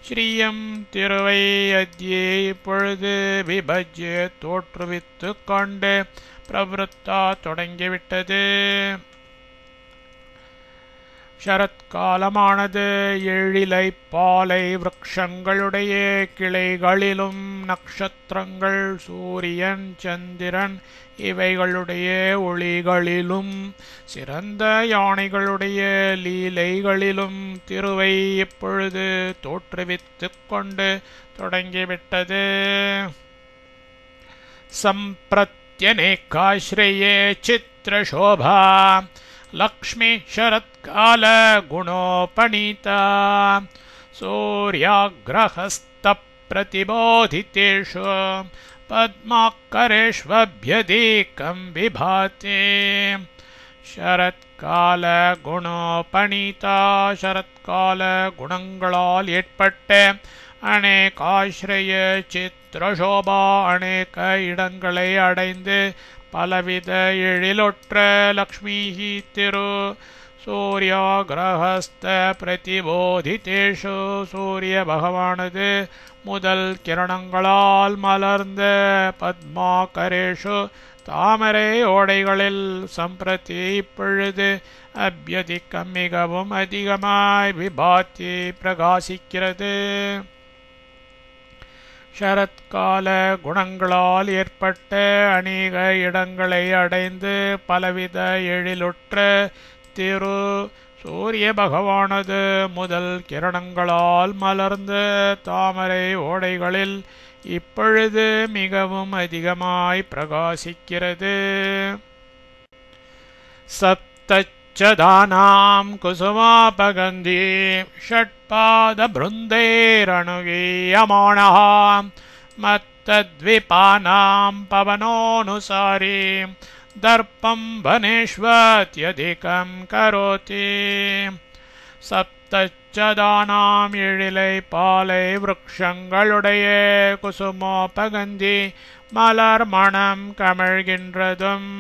ஸ்ரீயம் திருவை அத்யே இப்பொழுது விபஜ்ய தோற்றுவித்து கொண்டு பிரவருத்தா தொடங்கிவிட்டது. சரத்காலமானது எழிலை பாலை விருக்ஷங்களுடைய கிளைகளிலும் நக்ஷத்திரங்கள் சூரியன் சந்திரன் இவைகளுடைய ஒளிகளிலும் சிறந்த யானைகளுடைய லீலைகளிலும் திருவை இப்பொழுது தோற்றுவித்து கொண்டு தொடங்கிவிட்டது. சம்பிரத்யநேகாஸ்ரயே சித்ரசோபா லக்ஷ்மி சரத்கால குணோபணீதா சூர்யாக்ரஹஸ்த பிரதிபோதிதேஷு பத்மாக்கரேஷ்வப்யதீகம் விபாதி. சரத்கால குணோபணீதா சரத்கால குணங்களால் ஏற்பட்ட அநேகாஸ்ரய சித்ரசோபா அநேக இடங்களை அடைந்து பலவித எழிலொற்ற லக்ஷ்மீஹி திரு சூர்யாகிரஹஸ்த பிரதிபோதிதேஷு சூரிய பகவானது முதல் கிரணங்களால் மலர்ந்த பத்மாகரேஷு தாமரை ஓடைகளில் சம்பிரதி இப்பொழுது அப்யதிக்கம் மிகவும் அதிகமாய் விபாத்தி பிரகாசிக்கிறது. சரத்கால குணங்களால் ஏற்பட்ட அநேக இடங்களை அடைந்து பலவித எழிலுற்ற திரு சூரிய பகவானது முதல் கிரணங்களால் மலர்ந்த தாமரை ஓடைகளில் இப்பொழுது மிகவும் அதிகமாய் பிரகாசிக்கிறது. சப்தச்சதானாம் குசுமாபகந்தி ஷட்பாத பிருந்தைரணுகீயமாணாம் மத்தத்விபானாம் பவனோனுசாரி தர்ப்பம் வனேஷ்வத்யதிகம் கரோதி. சப்தச்சதானாம் எழிலை பாலை விருக்ஷங்களுடைய குசுமோபகந்தி மலர் மணம் கமழ்கின்றதும்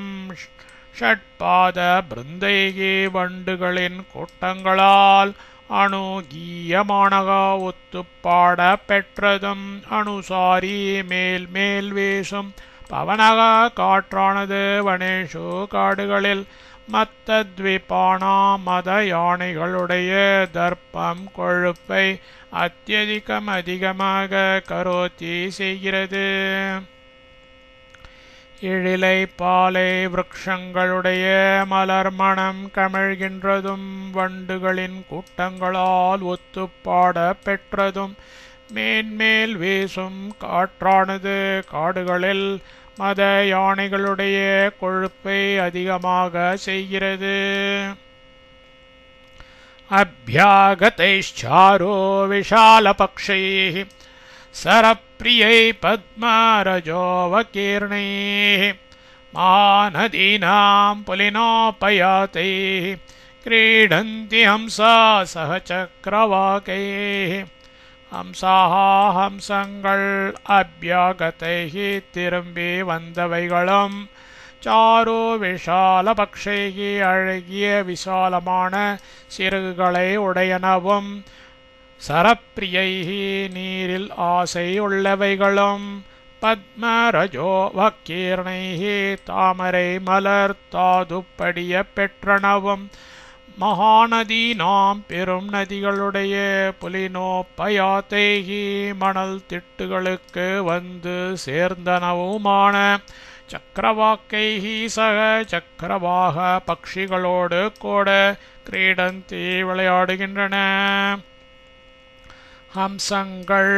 ஷட்பாத பிருந்தைகி வண்டுகளின் கூட்டங்களால் அணுகீயமானகா ஒத்துப்பாட பெற்றதும் அணுசாரி மேல் மேல் வீசும் பவனகா காற்றானது வனேஷு காடுகளில் மத்தத்விபானா மத யானைகளுடைய தர்ப்பம் கொழுப்பை அத்தியதிகம் அதிகமாக கரோத்தி செய்கிறது. எழிலை பாலை விருக்ஷங்களுடைய மலர் மணம் கமழ்கின்றதும் வண்டுகளின் கூட்டங்களால் ஒத்துப்பாட பெற்றதும் மேன்மேல் வீசும் காற்றானது காடுகளில் மத யானைகளுடைய கொழுப்பை அதிகமாக செய்கிறது. அப்யாகதைச்சாரோ விஷாலபக்ஷைः சரப்பிரியை பத்மரஜோவகீர்ணைः महानदीनां पुलिनोपयातैः क्रीडन्ति हंसा सह चक्रवाकैः हंसाः हंसங்கள் அபியாகத்தைः திரும்பி வந்தவைகளும் சாரு விஷால பக்ஷைः அழகிய விசாலமான சிறகுகளை உடையனவும் சரப்பிரியைः நீரில் ஆசை உள்ளவைகளும் பத்மரஜோ வக்கீர்ணைः தாமரை மலர் தாதுப்படிய பெற்றனவும் மகாநதீனாம் பெரும் நதிகளுடைய புலினோப்பயாத்தைः மணல் திட்டுகளுக்கு வந்து சேர்ந்தனவுமான சக்கரவாக்கைः சக சக்கரவாக பக்ஷிகளோடு கூட கிரீடந்தி விளையாடுகின்றன. ஹம்சங்கள்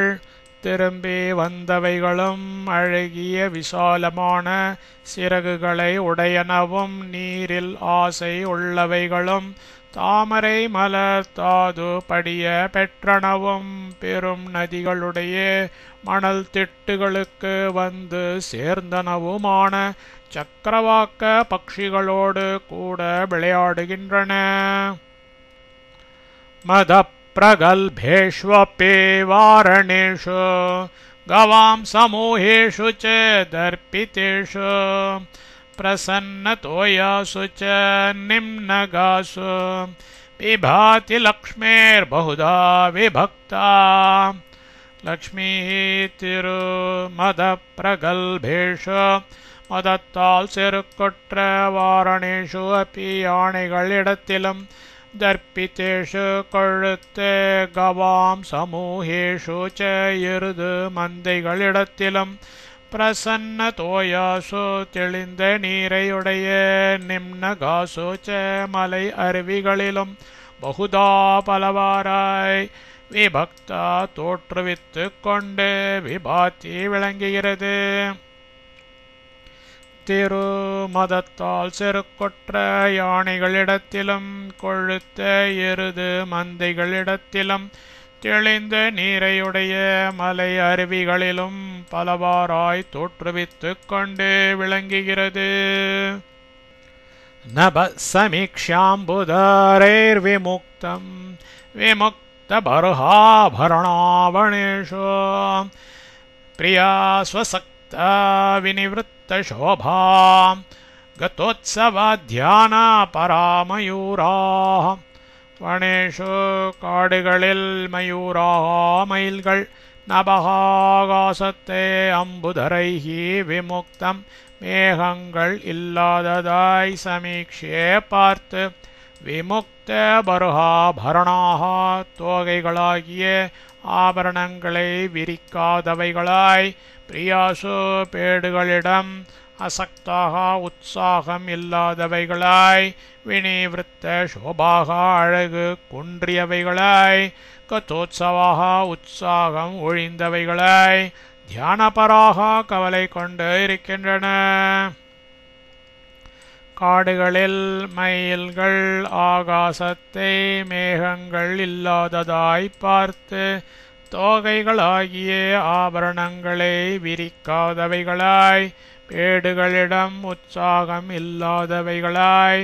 திரும்பி வந்தவைகளும் அழகிய விசாலமான சிறகுகளை உடையனவும் நீரில் ஆசை உள்ளவைகளும் தாமரை மலர் தாது படிய பெற்றனவும் பெரும் நதிகளுடைய மணல் திட்டுகளுக்கு வந்து சேர்ந்தனவுமான சக்கரவாக்க பக்ஷிகளோடு கூட விளையாடுகின்றன. मदप्रगल्भेष्वपि वारणेषु गवां समूहेषु च दर्पितेषु प्रसन्नतोयासु च निम्नगासु विभाति लक्ष्मीर्बहुधा विभक्ता. लक्ष्मीः तिरुमदप्रगल्भेषु மதத்தால் செருக்குற்ற வாரணேஷு அப்பி யானைகளிடத்திலும் தர்ப்பித்தேஷு கொழுத்து கவாம் சமூகேஷு ச எருது மந்தைகளிடத்திலும் பிரசன்ன தோயாசு தெளிந்த நீரையுடைய நிம்னகாசு ச மலை அருவிகளிலும் பகுதா பலவாராய் விபக்தா தோற்றுவித்து கொண்டு விபாத்தி விளங்குகிறது. திருமதத்தால் செருக்குற்ற யானைகளிடத்திலும் கொழுத்த எருது மந்தைகளிடத்திலும் தெளிந்த நீரையுடைய மலை அருவிகளிலும் பலவாராய் தோற்றுவித்து கொண்டு விளங்குகிறது. நப சமீக்ஷாம்புதரைர் விமுக்தம் விமுக்த பர்ஹாபரணாவணேஷு பிரியா ஸ்வசக்த விநிவృత్త शोभा गतोत्सवाध्यान परामयूराः वनेषु काடுகளில் மயூராः மயில்கள் நபகாகாசத்தே அம்புதரைः விமுக்தம் மேகங்கள் இல்லாததாய் சமீக்ஷே பார்த்து விமுக்த பர்ஹாபரணாः தோகைகளாகிய ஆபரணங்களை விரிக்காதவைகளாய் பிரியாசு பேடுகளிடம் அசக்தாக உற்சாகம் இல்லாதவைகளாய் விநிவிருத்த சோபாக அழகு குன்றியவைகளாய் கதோத்சவாக உற்சாகம் ஒழிந்தவைகளாய் தியானபராக கவலை கொண்டு இருக்கின்றன. காடுகளில் மயில்கள் ஆகாசத்தை மேகங்கள் இல்லாததாய் பார்த்து தோகைகளாகிய ஆபரணங்களை விரிக்காதவைகளாய் பேடுகளிடம் உற்சாகம் இல்லாதவைகளாய்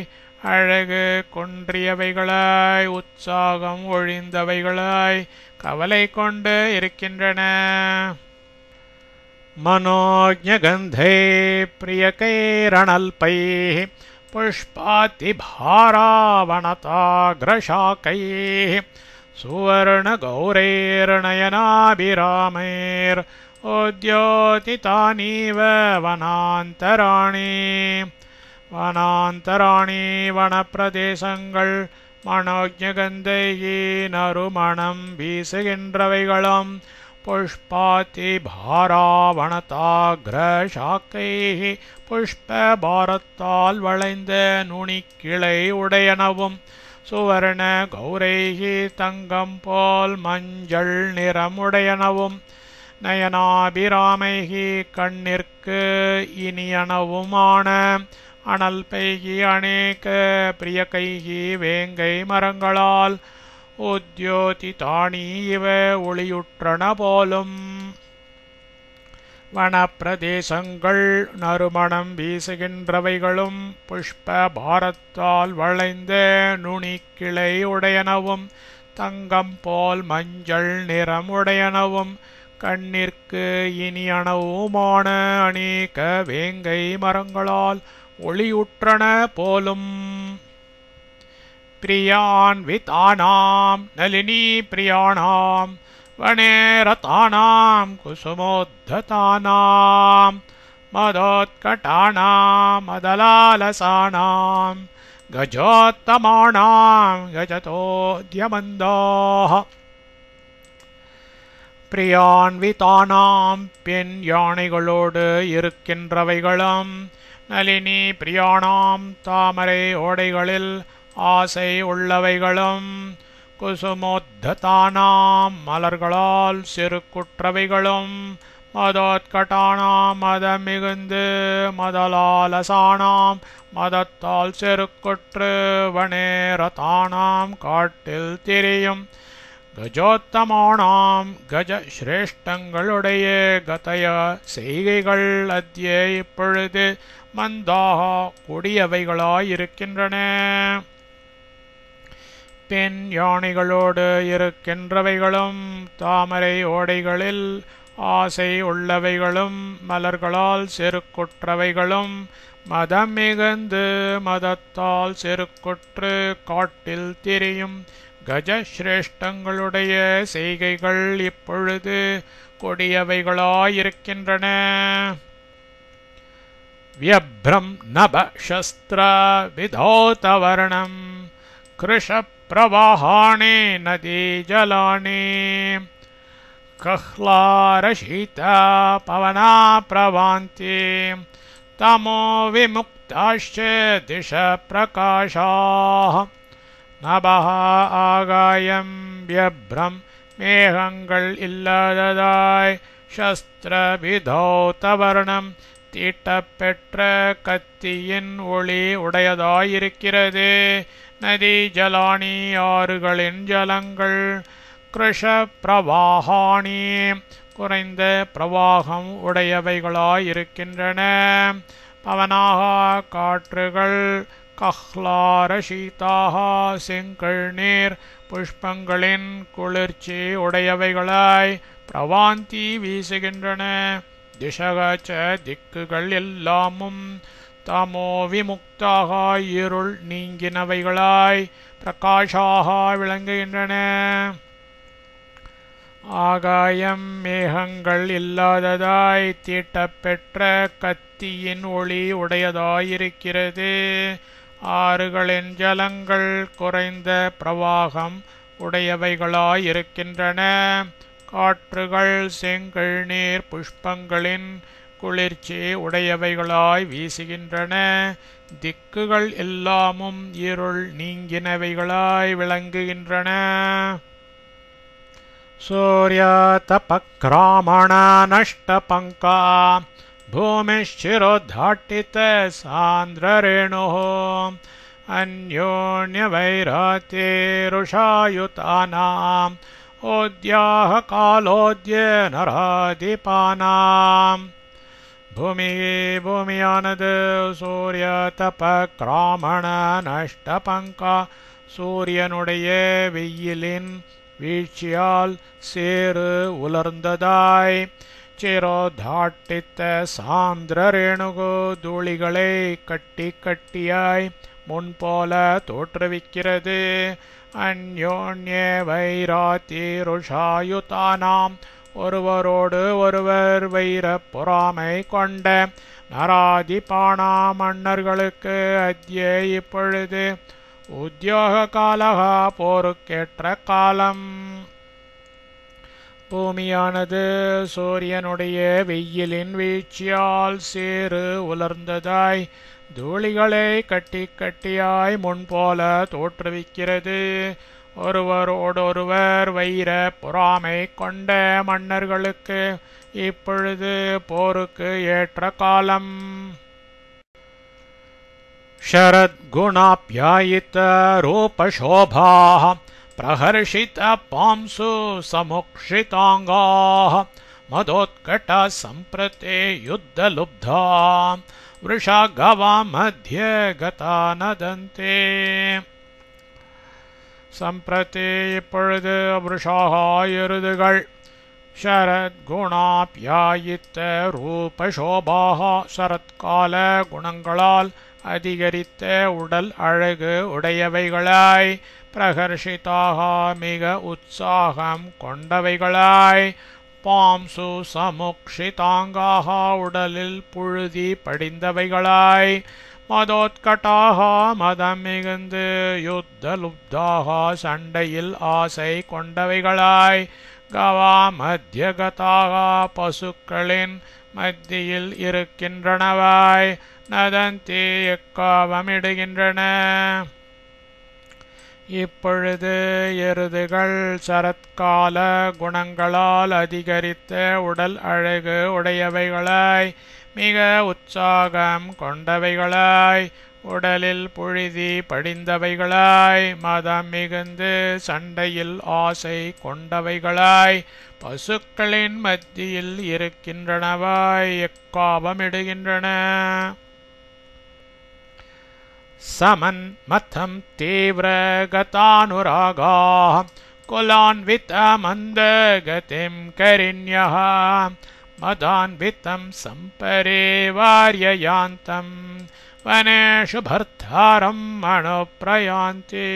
அழகு குன்றியவைகளாய் உற்சாகம் ஒழிந்தவைகளாய் கவலை கொண்டு இருக்கின்றன. மனோஜ்ஞகந்தை பிரியகைரணல்பைः पुष्पातिभारावणताग्रशाकैः सुवर्णगौरैर्नयनाभिरामैर् उद्योतितानीव वनान्तराणि. வனாந்தராணி வனப்பிரதேசங்கள் மனோஜ்ஞகந்தைः நறுமணம் வீசுகின்றவைகளும் புஷ்பாதி பாராவணதாக்ரசாக்கைः புஷ்ப பாரத்தால் வளைந்த நுனிக்கிளை உடையனவும் சுவர்ண கௌரைः தங்கம் போல் மஞ்சள் நிறமுடையனவும் நயனாபிராமைः கண்ணிற்கு இனியனவுமான அனல்பைகி அநேக பிரியகைகி வேங்கை மரங்களால் உத்யோதிதானி இவ ஒளியுற்றன போலும் வனப்பிரதேசங்கள் நறுமணம் வீசுகின்றவைகளும் புஷ்ப பாரத்தால் வளைந்த நுனிக்கிளை உடையனவும் தங்கம் போல் மஞ்சள் நிறம் உடையனவும் கண்ணிற்கு இனியனவுமான அநேக வேங்கை மரங்களால் ஒளியுற்றன போலும். பிரியான்விதானாம் நளினி பிரியாணாம் வனேரதானாம் குசுமோத்ததானாம் மதோத்கட்டானாம் மதலாலசானாம் கஜோத்தமானாம் கஜதோத்யமந்தாः. பிரியான்விதானாம் பெண் யானைகளோடு இருக்கின்றவைகளும் நளினி பிரியாணாம் தாமரை ஓடைகளில் ஆசை உள்ளவைகளும் குசுமோத்ததானாம் மலர்களால் செருக்குற்றவைகளும் மதோத்கட்டானாம் மதம் மிகுந்து மதலாலசானாம் மதத்தால் செருக்குற்று வனேரதானாம் காட்டில் திரியும் கஜோத்தமானாம் கஜ சிரேஷ்டங்களுடைய கதய செய்கைகள் அத்ய இப்பொழுது மந்தாக கொடியவைகளாயிருக்கின்றன. பெண் யானைகளோடு இருக்கின்றவைகளும் தாமரை ஓடைகளில் ஆசை உள்ளவைகளும் மலர்களால் செருக்குற்றவைகளும் மதம் மிகுந்து மதத்தால் செருக்குற்று காட்டில் திரியும் கஜசிரேஷ்டங்களுடைய செய்கைகள் இப்பொழுது கொடியவைகளாயிருக்கின்றன. வியப்ரம் நப சஸ்திர விதௌதவர்ணம் கிருஷ பிரவாஹாணி நதி ஜலானி கஹ்லாரஷீத பவனா பிரவாந்தி தமோ விமுக்தாಶ್ಚ திஷ பிரகாஷாः. நபஹ ஆகாயம் வியப்ரம் மேகங்கள் இல்லாததாய் சஸ்திர விதௌதவர்ணம் தீட்டப்பெற்ற கத்தியின் ஒளி உடையதாயிருக்கிறது. நதி ஜலானி ஆறுகளின் ஜலங்கள் கிருஷ பிரவாஹாணி குறைந்த பிரவாகம் உடையவைகளாயிருக்கின்றன. பவனாக காற்றுகள் கஹ்லாரஷீதாக செங்கல் நீர் புஷ்பங்களின் குளிர்ச்சி உடையவைகளாய் பிரவாந்தி வீசுகின்றன. திசகச்ச திக்குகள் எல்லாமும் தமோ விமுக்தாக இருள் நீங்கினவைகளாய் பிரகாஷாக விளங்குகின்றன. ஆகாயம் மேகங்கள் இல்லாததாய் தீட்டப்பெற்ற கத்தியின் ஒளி உடையதாயிருக்கிறது. ஆறுகளின் ஜலங்கள் குறைந்த பிரவாகம் உடையவைகளாயிருக்கின்றன. காற்றுகள் செங்கல் நீர் புஷ்பங்களின் குளிர்ச்சி உடையவைகளாய் வீசுகின்றன. திக்குகள் எல்லாமும் இருள் நீங்கினவைகளாய் விளங்குகின்றன. சூர்யதபக்ராமண நஷ்டபங்கா பூமிஷ்சிரோத்தாட்டித சாந்திரரேணுः அன்யோன்யவைராத்திருஷாயுதானாம் ஓத்யாஹ காலோத்ய நராதிபானாம். பூமியானது சூரிய தபக்ராமண நஷ்டபங்கா சூரியனுடைய வெயிலின் வீழ்ச்சியால் சேறு உலர்ந்ததாய் சிரோதாட்டித்த சாந்திரரேணுகு தூளிகளை கட்டி கட்டியாய் முன்போல தோற்றுவிக்கிறது. அன்யோன்ய வைராத்திருஷாயுதானாம் ஒருவரோடு ஒருவர் வைர பொறாமை கொண்ட நராதிபானா மன்னர்களுக்கு அத்ய இப்பொழுது உத்யோக காலக போருக்கேற்ற காலம். பூமியானது சூரியனுடைய வெயிலின் வீழ்ச்சியால் சேறு உலர்ந்ததாய் தூளிகளை கட்டி கட்டியாய் முன்போல தோற்றுவிக்கிறது. ஒருவரோடொருவர் வைர பொறாமை கொண்ட மன்னர்களுக்கு இப்பொழுது போருக்கு ஏற்ற காலம். शरद्गुणाप्यायित रूपशोभाः प्रहर्षित पांसु समुक्षितांगाः मदोत्कट सम्प्रते युद्धलुब्धा वृषा गवा मध्ये गता नदन्ते सम्प्रते இப்பொழுது वृषाः எருதுகள் शरद्गुणाप्यायित रूपशोभाः சரத்கால குணங்களால் அதிகரித்த உடல் அழகு உடையவைகளாய் பிரகர்ஷிதாக மிக உற்சாகம் கொண்டவைகளாய் பாம்சு சமுக்ஷிதாங்காக உடலில் புழுதி படிந்தவைகளாய் மதோத்கட்டாக மதம் மிகுந்து யுத்தலுப்தாக சண்டையில் ஆசை கொண்டவைகளாய் கவா மத்தியகதாக பசுக்களின் மத்தியில் இருக்கின்றனவாய் நதந்தி எக்காவமிடுகின்றன இப்பொழுது எருதுகள் சரத்கால குணங்களால் அதிகரித்த உடல் அழகு உடையவைகளாய் மிக உற்சாகம் கொண்டவைகளாய் உடலில் புழுதி படிந்தவைகளாய் மதம் மிகுந்து சண்டையில் ஆசை கொண்டவைகளாய் பசுக்களின் மத்தியில் இருக்கின்றனவாய் எக்காபமிடுகின்றன समन्मथं तीव्रगतानुरागाः कुलान्वितमन्दगतिं करिण्यः मदान्वितं सम्परिवार्ययान्तं वनेषु भर्तारं अनुप्रयान्ति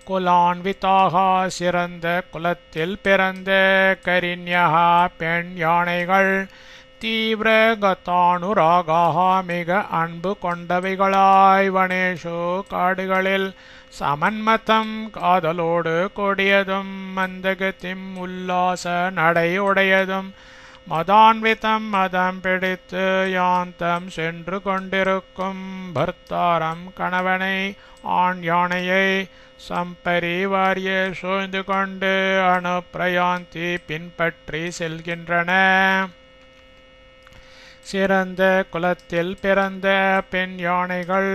कुलान्विताः சிறந்த குலத்தில் பிறந்த கரிண்யः பெண் யானைகள் தீவிரகதானுராகாக மிக அன்பு கொண்டவைகளாய் வனேஷு காடுகளில் சமன்மதம் காதலோடு கொடியதும் மந்தகத்திம் உல்லாச நடையுடையதும் மதான்விதம் மதம் பிடித்து யாந்தம் சென்று கொண்டிருக்கும் பர்த்தாரம் கணவனை ஆண் யானையை சம்பரிவாரிய சூழ்ந்து கொண்டு அனுப்பிரயாந்தி பின்பற்றி செல்கின்றன சிறந்த குலத்தில் பிறந்த பெண் யானைகள்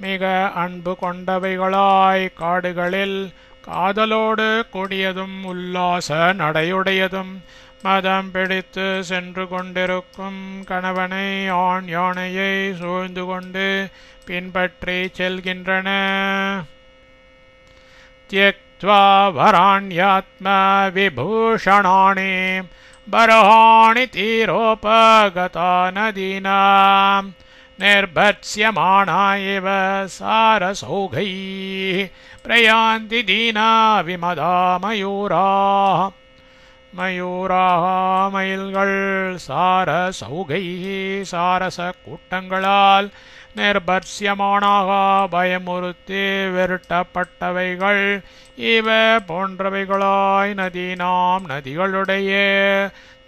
மிக அன்பு கொண்டவைகளாய் காடுகளில் காதலோடு கூடியதும் உல்லாச நடையுடையதும் மதம் பிடித்து சென்று கொண்டிருக்கும் கணவனை ஆண் யானையை சூழ்ந்து கொண்டு பின்பற்றி செல்கின்றன தியக்த்வா வராண்யாத்ம விபூஷணாணி बर्हाणि तीरोपगता नदीनां निर्भत्स्यमाणा इव सारसौघैः प्रयान्ति दीना विमदा मयूराः मयूराः மயில்கள் சாரசௌகைः சாரச கூட்டங்களால் நிர்பர்சியமானாக பயமுறுத்தி விரட்டப்பட்டவைகள் இவ போன்றவைகளாய் நதீனாம் நதிகளுடைய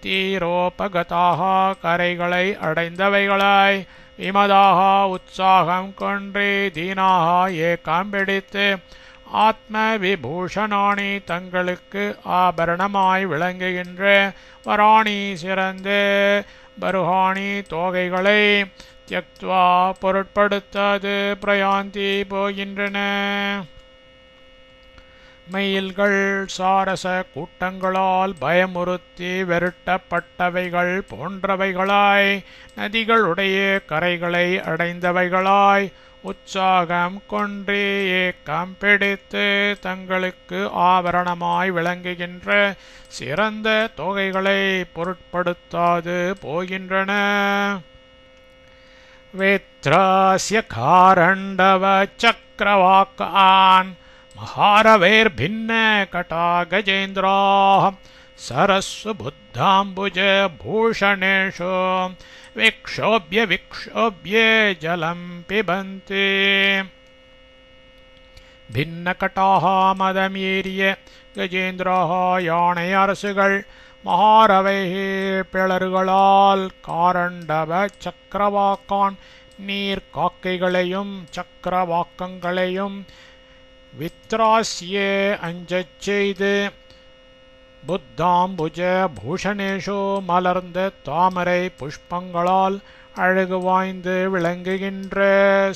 தீரோபகதாக கரைகளை அடைந்தவைகளாய் விமதாக உற்சாகம் கொன்றி தீனாக ஏக்கம் பிடித்து ஆத்ம விபூஷணாணி தங்களுக்கு ஆபரணமாய் விளங்குகின்ற வராணி சிறந்த பருஹாணி தோகைகளை தியக்த்வா பொருட்படுத்தாது பிரயாந்தி போகின்றன மயில்கள் சாரச கூட்டங்களால் பயமுறுத்தி விரட்டப்பட்டவைகள் போன்றவைகளாய் நதிகளுடைய கரைகளை அடைந்தவைகளாய் உற்சாகம் கொன்றி ஏக்கம் பிடித்து தங்களுக்கு ஆபரணமாய் விளங்குகின்ற சிறந்த தொகைகளை பொருட்படுத்தாது போகின்றன वेत्रास्य कारण्डव चक्रवाकान् महारवैर्भिन्नकटा गजेन्द्राः सरस्सु बुद्धाम्बुज भूषणेषु विक्षोभ्य विक्षोभ्य जलं पिबन्ति भिन्नकटाः मदमीर्य गजेन्द्राः யானை அரசுகள் மகாரவைः பிளர்களால் காரண்டவ சக்கரவாக்கான் நீர் காக்கைகளையும் சக்கரவாக்கங்களையும் வித்ராஸ்ய அஞ்சச் செய்து புத்தாம்புஜ பூஷணேஷு மலர்ந்த தாமரை புஷ்பங்களால் அழகு வாய்ந்து விளங்குகின்ற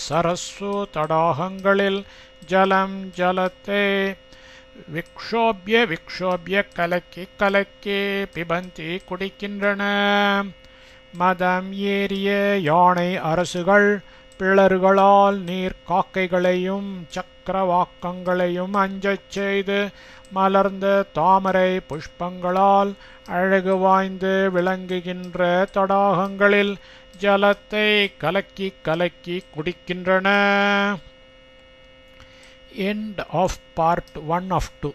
சரஸ்ஸு தடாகங்களில் ஜலத்தை விக்ஷோபிய விக்ஷோபிய கலக்கி கலக்கி பிபந்தி குடிக்கின்றன. மதம் ஏறிய யானை அரசுகள் பிளர்களால் நீர் காக்கைகளையும் சக்கரவாக்கங்களையும் அஞ்சச் செய்து மலர்ந்த தாமரை புஷ்பங்களால் அழகு வாய்ந்து விளங்குகின்ற தடாகங்களில் ஜலத்தை கலக்கி கலக்கி குடிக்கின்றன. End of part 1 of 2.